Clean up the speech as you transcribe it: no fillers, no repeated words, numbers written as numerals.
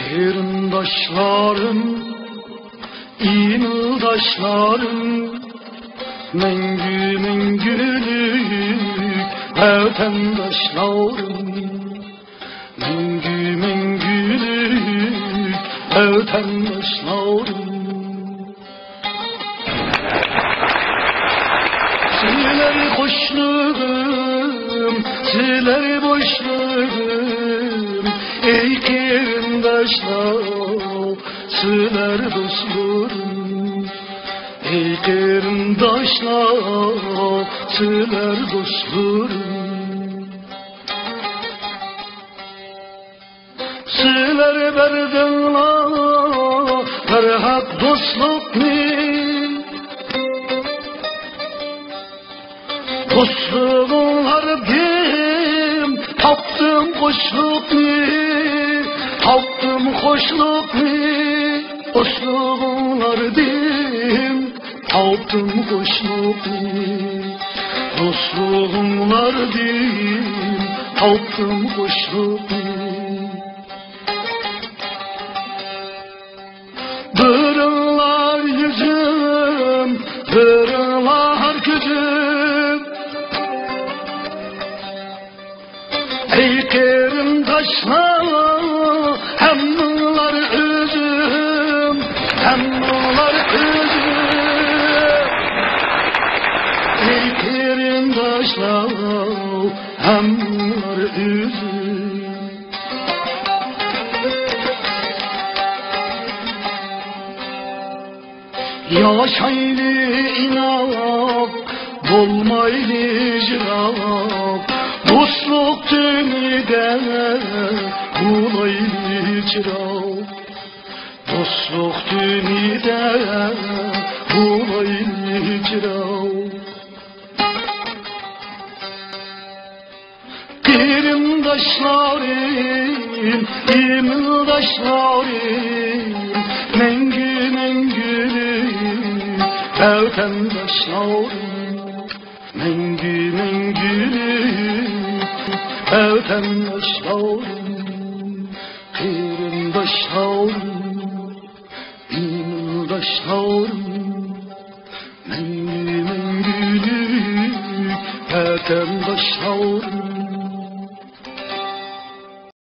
Kırındaşlarım, inildaşlarım, mengü mengülük vatandaşlarım, mengü mengülük vatandaşlarım. Sizler hoşluğum, sizler boşluğum, ey kırındaşlar, sizler dostlarım. Ey kırındaşlar, sizler dostlarım. Sizler verdinler her hak dostlukni, dostluğunlar dim, taptım hoşlukni, taptım hoşlukni. Dostluğunlar dim, taptım hoşlukni. Dostluğunlar dim, taptım hoşlukni. Dırılar yüzüm, dırılar gözüm, ey kırındaşlar, hemler özüm, hemler özüm. Ey kırındaşlar, hemler özüm. Yaşaylı inak, bulmaylı icrak, dostluk tümüde bulaylı icrak, dostluk tümüde bulaylı icrak. Kırındaşlarım, imildaşlarım, mengü mengülüm vatandaşlarım, mengü mengülüm vatandaşlarım. Kırındaşlarım, imildaşlarım, mengü mengülüm vatandaşlarım.